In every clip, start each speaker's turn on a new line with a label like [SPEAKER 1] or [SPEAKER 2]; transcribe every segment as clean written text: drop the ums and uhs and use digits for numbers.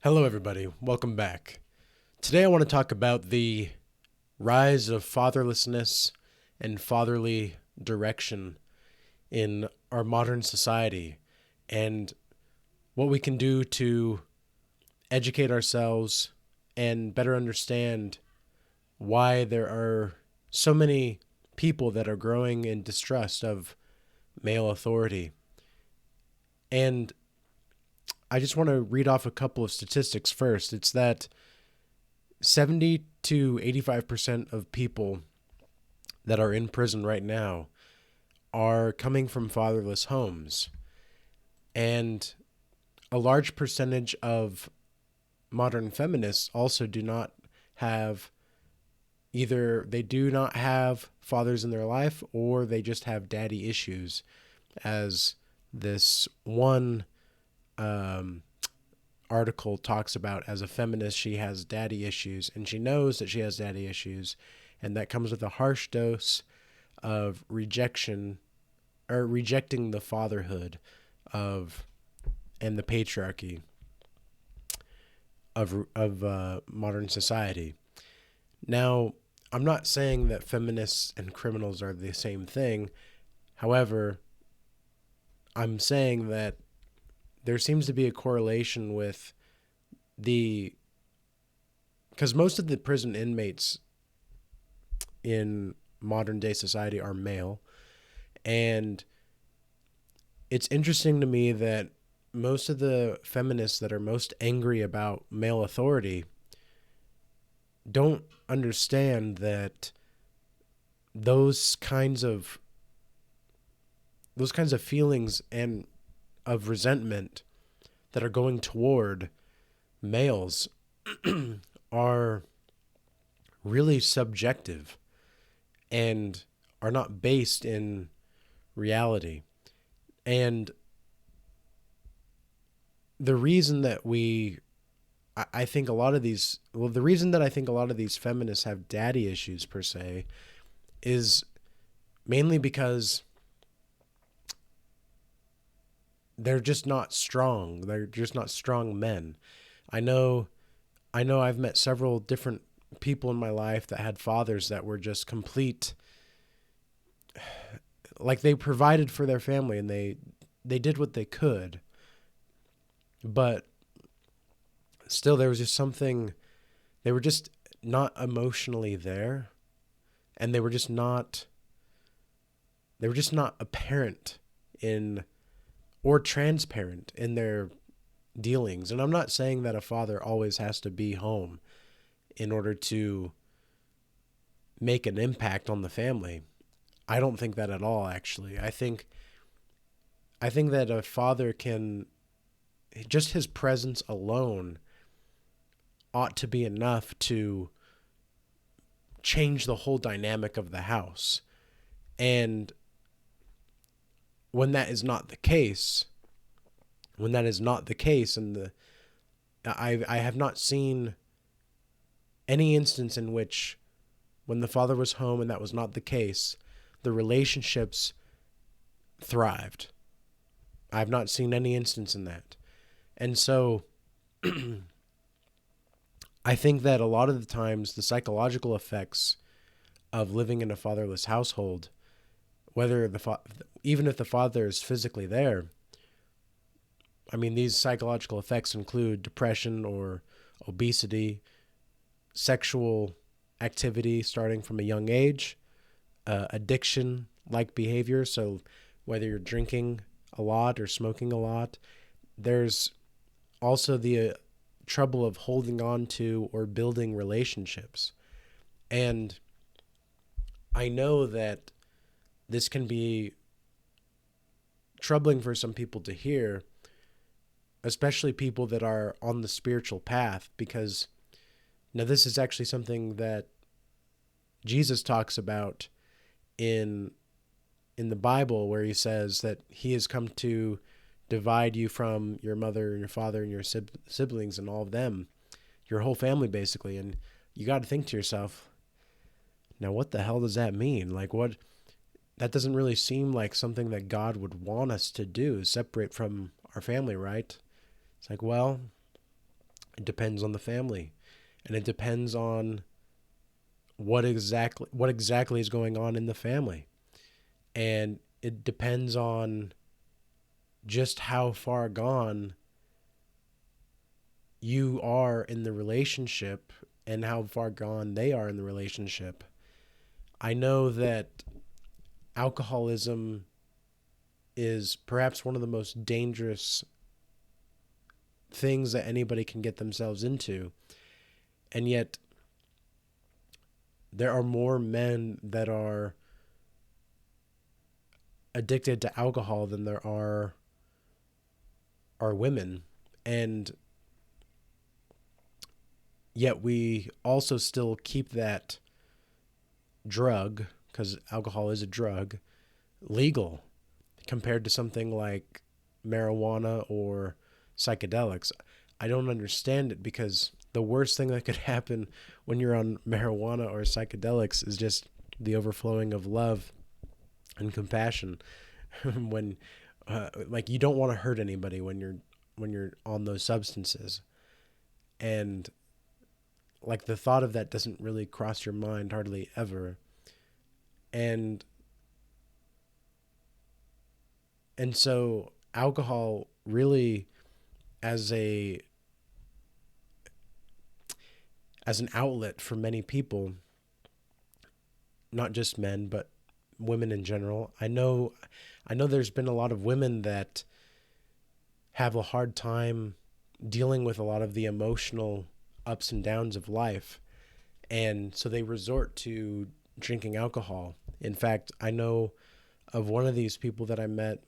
[SPEAKER 1] Hello, everybody. Welcome back. Today, I want to talk about the rise of fatherlessness and fatherly direction in our modern society and what we can do to educate ourselves and better understand why there are so many people that are growing in distrust of male authority. And I just want to read off a couple of statistics first. It's that 70 to 85% of people that are in prison right now are coming from fatherless homes. And a large percentage of modern feminists also do not have either they do not have fathers in their life, or they just have daddy issues, as this one article talks about. As a feminist, she has daddy issues, and she knows that she has daddy issues, and that comes with a harsh dose of rejection, or rejecting the fatherhood of and the patriarchy of modern society. Now, I'm not saying that feminists and criminals are the same thing. However, I'm saying that there seems to be a correlation with because most of the prison inmates in modern day society are male. And it's interesting to me that most of the feminists that are most angry about male authority don't understand that those kinds of feelings and of resentment that are going toward males are really subjective and are not based in reality. And the reason that I think a lot of these, the reason that I think a lot of these feminists have daddy issues per se is mainly because they're just not strong. They're just not strong men. I know I've met several different people in my life that had fathers that were just complete, like they provided for their family and they did what they could. But still, there was just something, they were just not emotionally there, and they were just not apparent in, or transparent in their dealings. And I'm not saying that a father always has to be home in order to make an impact on the family. I don't think that at all, actually. I think that a father can, just his presence alone ought to be enough to change the whole dynamic of the house. And when that is not the case, and I have not seen any instance in which, when the father was home and that was not the case, the relationships thrived. I have not seen any instance in that. And so I think that a lot of the times the psychological effects of living in a fatherless household, whether even if the father is physically there, I mean, these psychological effects include depression or obesity, sexual activity starting from a young age, addiction-like behavior. So whether you're drinking a lot or smoking a lot, there's also the trouble of holding on to or building relationships. And I know that this can be troubling for some people to hear, especially people that are on the spiritual path, because now this is actually something that Jesus talks about in the Bible, where he says that he has come to divide you from your mother and your father and your siblings and all of them, your whole family basically. And you got to think to yourself, now what the hell does that mean? Like, what? That doesn't really seem like something that God would want us to do, separate from our family, right? It's like, well, It depends on the family, and it depends on what exactly is going on in the family. And it depends on just how far gone you are in the relationship and how far gone they are in the relationship. I know that alcoholism is perhaps one of the most dangerous things that anybody can get themselves into. And yet, there are more men that are addicted to alcohol than there are women. And yet, we also still keep that drug, because alcohol is a drug, legal compared to something like marijuana or psychedelics. I don't understand it, because the worst thing that could happen when you're on marijuana or psychedelics is just the overflowing of love and compassion. When like, you don't want to hurt anybody when you're on those substances. And like, the thought of that doesn't really cross your mind hardly ever. And so alcohol really, as a as an outlet for many people, not just men but women in general. I know there's been a lot of women that have a hard time dealing with a lot of the emotional ups and downs of life, and so they resort to drinking alcohol. In fact, I know of one of these people that I met,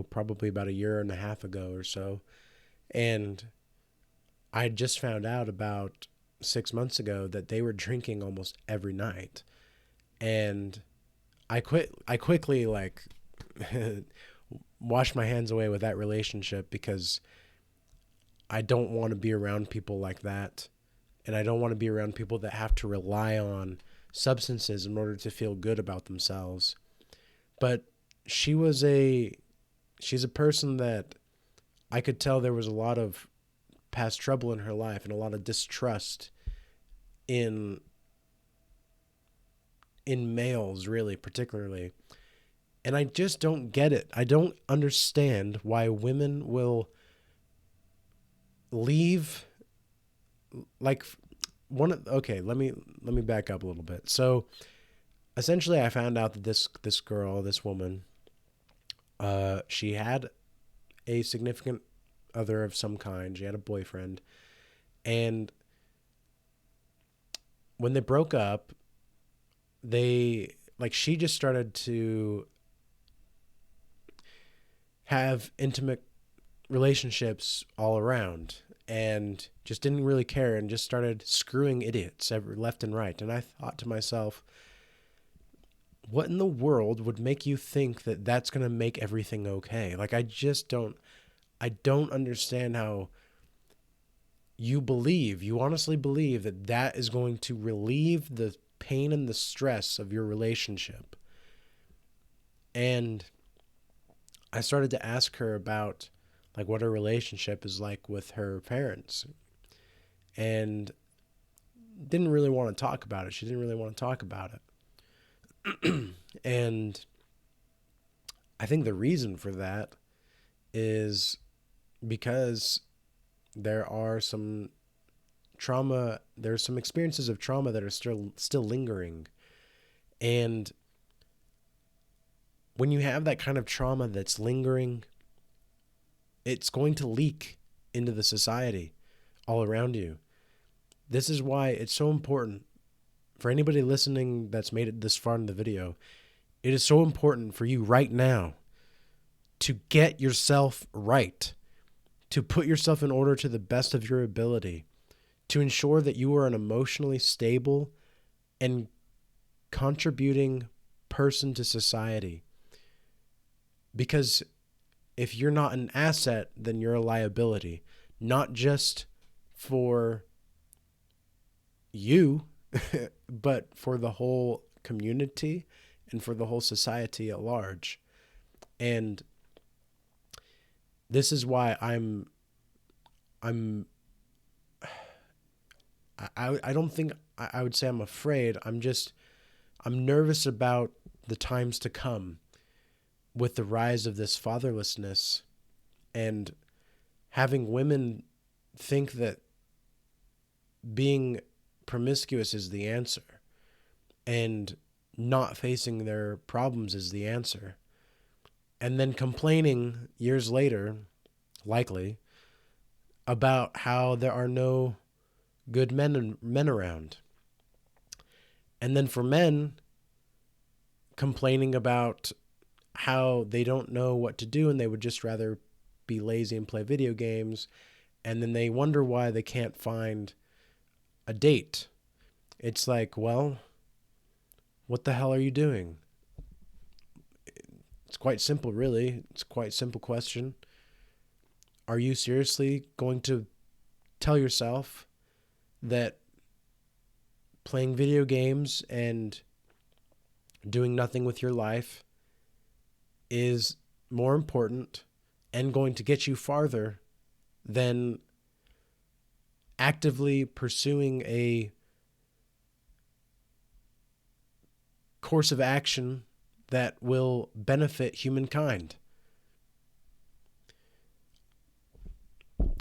[SPEAKER 1] probably about a year and a half ago or so, and I just found out about 6 months ago that they were drinking almost every night. And I quickly, like, washed my hands away with that relationship, because I don't want to be around people like that. And I don't want to be around people that have to rely on substances in order to feel good about themselves. But she was a she's a person that I could tell there was a lot of past trouble in her life and a lot of distrust in males, really, particularly. And I just don't get it. I don't understand why women will leave, like, okay, let me back up a little bit. So essentially, I found out that this girl, this woman, she had a significant other of some kind. She had a boyfriend, and when they broke up, she just started to have intimate relationships all around, and just didn't really care, and just started screwing idiots left and right. And I thought to myself, what in the world would make you think that that's going to make everything okay? Like, I don't understand how you honestly believe that that is going to relieve the pain and the stress of your relationship. And I started to ask her about, like, what her relationship is like with her parents, and didn't really want to talk about it. She didn't really want to talk about it. And I think the reason for that is because there's some experiences of trauma that are still lingering. And when you have that kind of trauma that's lingering, it's going to leak into the society all around you. This is why it's so important for anybody listening that's made it this far in the video. It is so important for you right now to get yourself right, to put yourself in order to the best of your ability, to ensure that you are an emotionally stable and contributing person to society. Because if you're not an asset, then you're a liability, not just for you, but for the whole community and for the whole society at large. And this is why I'm I'm I don't think I would say I'm afraid. I'm nervous about the times to come with the rise of this fatherlessness and having women think that being promiscuous is the answer and not facing their problems is the answer. And then complaining years later, likely, about how there are no good men around. And then for men, complaining about how they don't know what to do and they would just rather be lazy and play video games. And then they wonder why they can't find a date. It's like, well, what the hell are you doing? It's quite simple, really. It's quite a simple question. Are you seriously going to tell yourself that playing video games and doing nothing with your life is more important and going to get you farther than actively pursuing a course of action that will benefit humankind?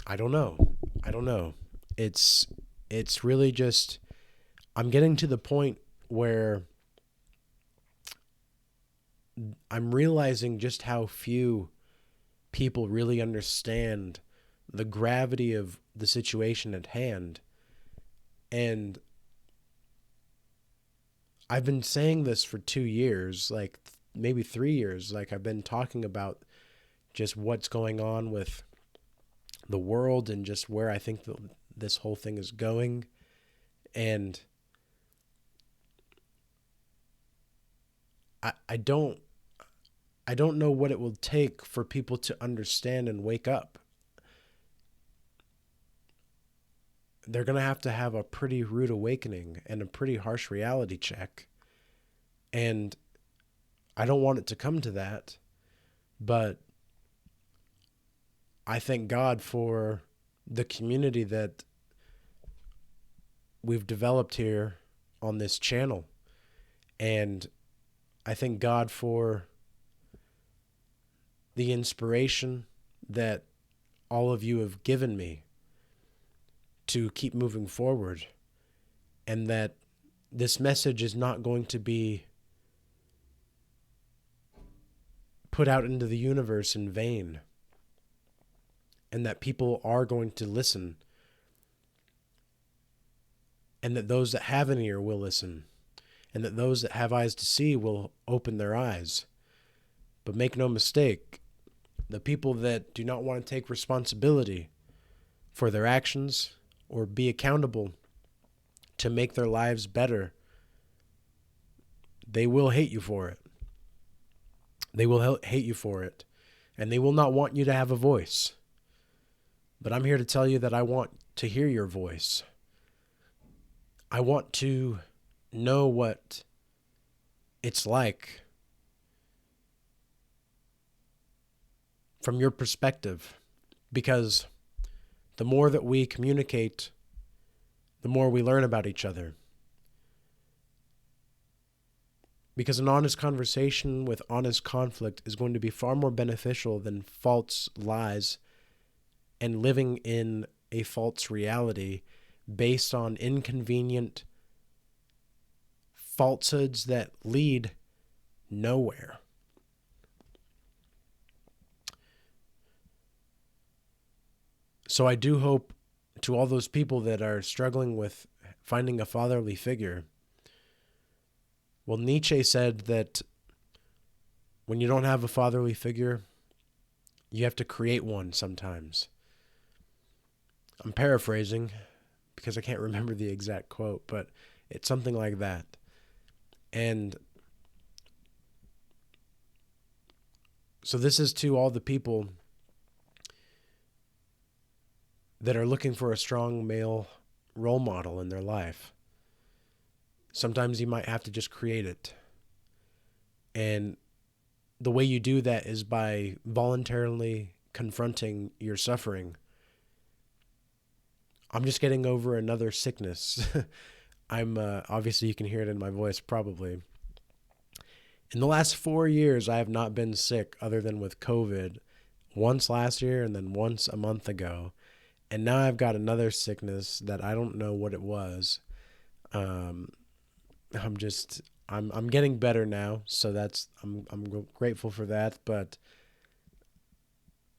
[SPEAKER 1] I don't know. It's really just, I'm getting to the point where I'm realizing just how few people really understand the gravity of the situation at hand. And I've been saying this for 2 years, like maybe 3 years. Like I've been talking about just what's going on with the world and just where I think this whole thing is going. And I don't know what it will take for people to understand and wake up. They're going to have a pretty rude awakening and a pretty harsh reality check. And I don't want it to come to that, but I thank God for the community that we've developed here on this channel. And I thank God for the inspiration that all of you have given me to keep moving forward, and that this message is not going to be put out into the universe in vain, and that people are going to listen, and that those that have an ear will listen, and that those that have eyes to see will open their eyes. But make no mistake, the people that do not want to take responsibility for their actions or be accountable to make their lives better, they will hate you for it. They will hate you for it, and they will not want you to have a voice. But I'm here to tell you that I want to hear your voice. I want to know what it's like from your perspective, because the more that we communicate, the more we learn about each other. Because an honest conversation with honest conflict is going to be far more beneficial than false lies and living in a false reality based on inconvenient falsehoods that lead nowhere. So I do hope, to all those people that are struggling with finding a fatherly figure, well, Nietzsche said that when you don't have a fatherly figure, you have to create one sometimes. I'm paraphrasing because I can't remember the exact quote, but it's something like that. And so this is to all the people that are looking for a strong male role model in their life. Sometimes you might have to just create it. And the way you do that is by voluntarily confronting your suffering I'm just getting over another sickness. I'm obviously you can hear it in my voice probably. In the last 4 years, I have not been sick other than with COVID. Once last year and then once a month ago. And now I've got another sickness that I don't know what it was. Um, I'm getting better now, so I'm grateful for that. But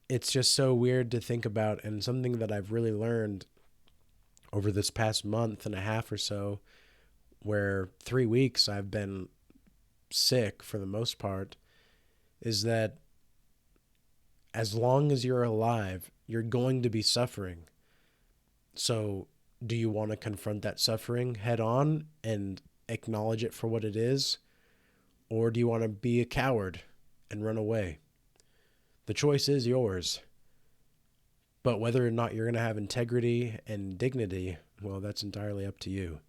[SPEAKER 1] it's just so weird to think about, and something that I've really learned over this past month and a half or so, where 3 weeks I've been sick for the most part, is that as long as you're alive, you're going to be suffering. So, do you want to confront that suffering head on and acknowledge it for what it is? Or do you want to be a coward and run away? The choice is yours. But whether or not you're going to have integrity and dignity, well, that's entirely up to you.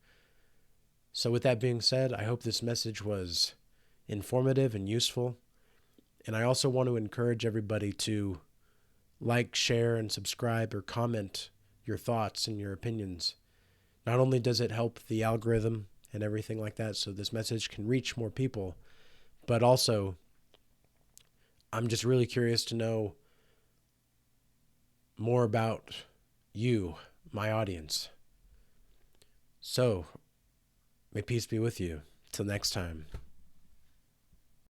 [SPEAKER 1] So, with that being said, I hope this message was informative and useful. And I also want to encourage everybody to like, share, and subscribe or comment your thoughts and your opinions. Not only does it help the algorithm and everything like that so this message can reach more people, but also I'm just really curious to know more about you, my audience. So, may peace be with you. Till next time.